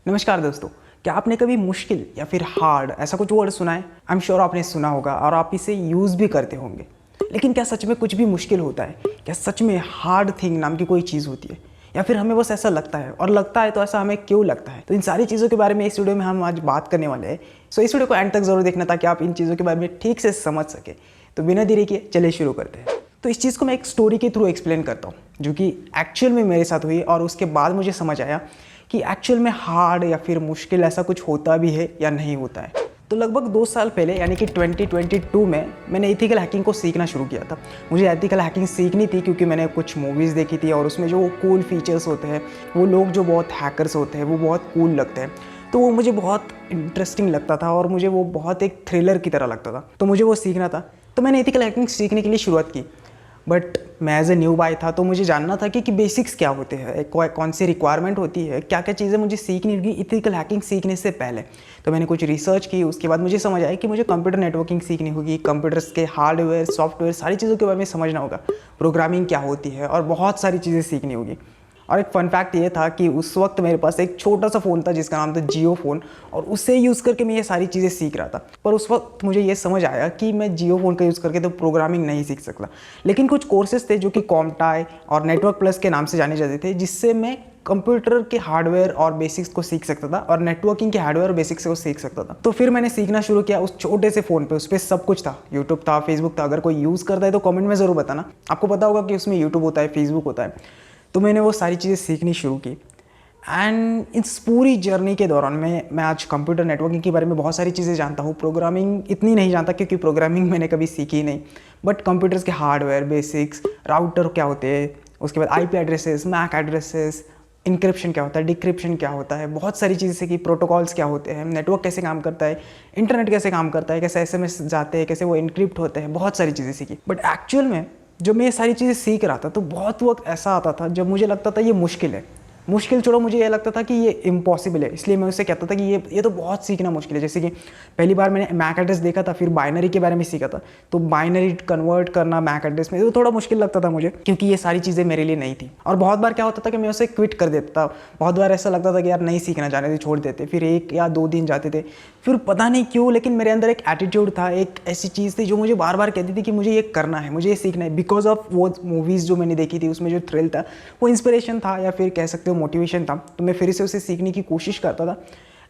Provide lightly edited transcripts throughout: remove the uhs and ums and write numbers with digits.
नमस्कार दोस्तों, क्या आपने कभी मुश्किल या फिर हार्ड ऐसा कुछ वर्ड सुना है? आई एम श्योर आपने सुना होगा और आप इसे यूज़ भी करते होंगे। लेकिन क्या सच में कुछ भी मुश्किल होता है? क्या सच में हार्ड थिंग नाम की कोई चीज़ होती है? या फिर हमें बस ऐसा लगता है, और लगता है तो ऐसा हमें क्यों लगता है? तो इन सारी चीज़ों के बारे में इस वीडियो में हम आज बात करने वाले हैं। सो इस वीडियो को एंड तक जरूर देखना ताकि आप इन चीज़ों के बारे में ठीक से समझ सके। तो बिना देरी किए चलिए शुरू करते हैं। तो इस चीज़ को मैं एक स्टोरी के थ्रू एक्सप्लेन करता हूँ जो कि एक्चुअल में मेरे साथ हुई, और उसके बाद मुझे समझ आया कि एक्चुअल में हार्ड या फिर मुश्किल ऐसा कुछ होता भी है या नहीं होता है। तो लगभग 2 साल पहले यानी कि 2022 में मैंने एथिकल हैकिंग को सीखना शुरू किया था। मुझे एथिकल हैकिंग सीखनी थी क्योंकि मैंने कुछ मूवीज़ देखी थी और उसमें जो वो कूल फीचर्स होते हैं, वो लोग जो बहुत हैकर्स होते हैं वो बहुत कूल लगते हैं। तो वो मुझे बहुत इंटरेस्टिंग लगता था और मुझे वो बहुत एक थ्रिलर की तरह लगता था। तो मुझे वो सीखना था, तो मैंने एथिकल हैकिंग सीखने के लिए शुरुआत की। बट मैं एज ए न्यू बाय था तो मुझे जानना था कि बेसिक्स क्या होते हैं, कौन सी रिक्वायरमेंट होती है, क्या क्या चीज़ें मुझे सीखनी होगी एथिकल हैकिंग सीखने से पहले। तो मैंने कुछ रिसर्च की, उसके बाद मुझे समझ आया कि मुझे कंप्यूटर नेटवर्किंग सीखनी होगी, कंप्यूटर्स के हार्डवेयर सॉफ्टवेयर सारी चीज़ों के बारे में समझना होगा, प्रोग्रामिंग क्या होती है और बहुत सारी चीज़ें सीखनी होगी। और एक फन फैक्ट ये था कि उस वक्त मेरे पास एक छोटा सा फ़ोन था जिसका नाम था जियो फ़ोन, और उससे यूज़ करके मैं ये सारी चीज़ें सीख रहा था। पर उस वक्त मुझे ये समझ आया कि मैं जियो फ़ोन का यूज़ करके तो प्रोग्रामिंग नहीं सीख सकता। लेकिन कुछ कोर्सेज थे जो कि कॉम्टाई और नेटवर्क प्लस के नाम से जाने जाते थे, जिससे मैं कंप्यूटर के हार्डवेयर और बेसिक्स को सीख सकता था और नेटवर्किंग के हार्डवेयर और बेसिक्स को सीख सकता था। तो फिर मैंने सीखना शुरू किया उस छोटे से फ़ोन पे। उस पर सब कुछ था, यूट्यूब था, फेसबुक था। अगर कोई यूज़ करता है तो कमेंट में ज़रूर बताना, आपको पता होगा कि उसमें यूट्यूब होता है, फेसबुक होता है। तो मैंने वो सारी चीज़ें सीखनी शुरू की। एंड इस पूरी जर्नी के दौरान मैं आज कंप्यूटर नेटवर्किंग के बारे में बहुत सारी चीज़ें जानता हूँ। प्रोग्रामिंग इतनी नहीं जानता क्योंकि प्रोग्रामिंग मैंने कभी सीखी नहीं, बट कंप्यूटर्स के हार्डवेयर बेसिक्स, राउटर क्या होते हैं, उसके बाद IP addresses, MAC addresses, encryption क्या होता है, डिक्रिप्शन क्या होता है, बहुत सारी चीज़ें सीखी। प्रोटोकॉल्स क्या होते हैं, नेटवर्क कैसे काम करता है, इंटरनेट कैसे काम करता है, कैसे एसएमएस जाते हैं, कैसे वो इनक्रिप्ट होते हैं, बहुत सारी चीज़ें सीखी। बट एक्चुअल में जब मैं ये सारी चीज़ें सीख रहा था तो बहुत वक्त ऐसा आता था जब मुझे लगता था ये मुश्किल है। मुश्किल छोड़ो, मुझे ये लगता था कि ये इम्पॉसिबल है। इसलिए मैं उससे कहता था कि ये तो बहुत सीखना मुश्किल है। जैसे कि पहली बार मैंने मैक एड्रेस देखा था, फिर बाइनरी के बारे में सीखा था। तो बाइनरी कन्वर्ट करना मैक एड्रेस में तो थोड़ा मुश्किल लगता था मुझे, क्योंकि ये सारी चीज़ें मेरे लिए नहीं थी। और बहुत बार क्या होता था कि मैं उसे क्विट कर देता था। बहुत बार ऐसा लगता था कि यार नहीं सीखना चाहते थे, छोड़ देते। फिर 1 या 2 दिन जाते थे, फिर पता नहीं क्यों लेकिन मेरे अंदर एक एटीट्यूड था, एक ऐसी चीज़ थी जो मुझे बार बार कहती थी कि मुझे ये करना है, मुझे ये सीखना है। बिकॉज ऑफ वो मूवीज़ जो मैंने देखी थी, उसमें जो थ्रिल था, वो इंस्पिरेशन था या फिर कह सकते हो मोटिवेशन था। तो मैं फिर से उसे सीखने की कोशिश करता था।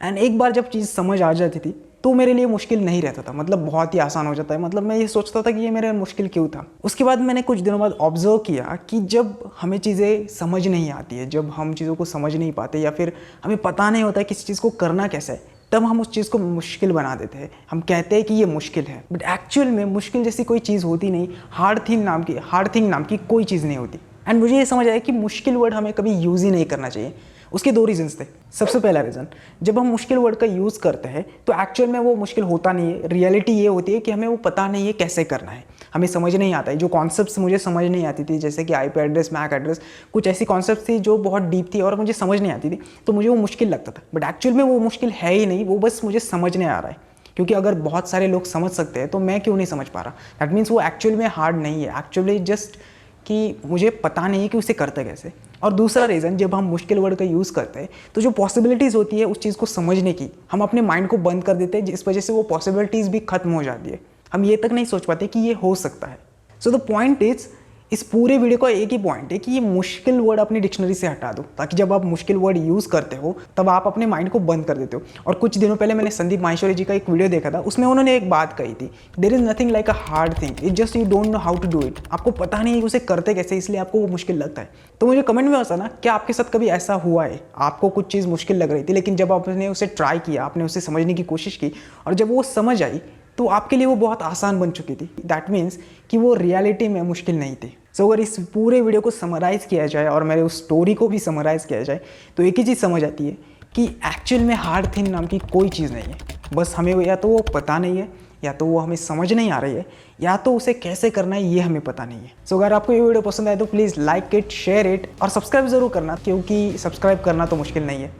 एंड एक बार जब चीज़ समझ आ जाती थी तो मेरे लिए मुश्किल नहीं रहता था, मतलब बहुत ही आसान हो जाता है। मतलब मैं ये सोचता था कि ये मेरे मुश्किल क्यों था। उसके बाद मैंने कुछ दिनों बाद ऑब्जर्व किया कि जब हमें चीज़ें समझ नहीं आती है, जब हम चीज़ों को समझ नहीं पाते या फिर हमें पता नहीं होता है किसी चीज़ को करना कैसे है, तब हम उस चीज़ को मुश्किल बना देते हैं। हम कहते हैं कि ये मुश्किल है, बट एक्चुअल में मुश्किल जैसी कोई चीज़ होती नहीं। हार्ड थिंग नाम की कोई चीज़ नहीं होती। एंड मुझे ये समझ आया कि मुश्किल वर्ड हमें कभी यूज़ ही नहीं करना चाहिए। उसके 2 रीजंस थे। सबसे पहला रीज़न, जब हम मुश्किल वर्ड का यूज़ करते हैं तो एक्चुअल में वो मुश्किल होता नहीं है। रियलिटी ये होती है कि हमें वो पता नहीं है कैसे करना है, हमें समझ नहीं आता है। जो कॉन्सेप्ट्स मुझे समझ नहीं आती थी, जैसे कि आईपी एड्रेस, मैक एड्रेस, कुछ ऐसी कॉन्सेप्ट्स थी जो बहुत डीप थी और मुझे समझ नहीं आती थी, तो मुझे वो मुश्किल लगता था। बट एक्चुअल में वो मुश्किल है ही नहीं, वो बस मुझे समझ नहीं आ रहा है। क्योंकि अगर बहुत सारे लोग समझ सकते हैं तो मैं क्यों नहीं समझ पा रहा? दैट मीन्स वो एक्चुअल में हार्ड नहीं है, एक्चुअली जस्ट कि मुझे पता नहीं है कि उसे करते कैसे। और दूसरा रीज़न, जब हम मुश्किल वर्ड का यूज़ करते हैं तो जो पॉसिबिलिटीज़ होती है उस चीज़ को समझने की, हम अपने माइंड को बंद कर देते हैं, जिस वजह से वो पॉसिबिलिटीज़ भी खत्म हो जाती है। हम ये तक नहीं सोच पाते कि ये हो सकता है। सो द पॉइंट इज़, इस पूरे वीडियो का एक ही पॉइंट है कि ये मुश्किल वर्ड अपनी डिक्शनरी से हटा दो, ताकि जब आप मुश्किल वर्ड यूज़ करते हो तब आप अपने माइंड को बंद कर देते हो। और कुछ दिनों पहले मैंने संदीप माहेश्वरी जी का एक वीडियो देखा था, उसमें उन्होंने एक बात कही थी, there is nothing like a hard thing, it just you don't know how to do it. आपको पता नहीं है उसे करते कैसे, इसलिए आपको वो मुश्किल लगता है। तो मुझे कमेंट में बताना, क्या आपके साथ कभी ऐसा हुआ है, आपको कुछ चीज़ मुश्किल लग रही थी लेकिन जब आपने उसे ट्राई किया, आपने उसे समझने की कोशिश की और जब वो समझ आई तो आपके लिए वो बहुत आसान बन चुकी थी। दैट मीन्स कि वो रियलिटी में मुश्किल नहीं थी। सो अगर इस पूरे वीडियो को समराइज़ किया जाए और मेरे उस स्टोरी को भी समराइज़ किया जाए तो एक ही चीज़ समझ आती है कि एक्चुअल में हार्ड थिंग नाम की कोई चीज़ नहीं है। बस हमें या तो वो पता नहीं है, या तो वो हमें समझ नहीं आ रही है, या तो उसे कैसे करना है ये हमें पता नहीं है। सो अगर आपको ये वीडियो पसंद आए तो please like it, share it और सब्सक्राइब ज़रूर करना, क्योंकि सब्सक्राइब करना तो मुश्किल नहीं है।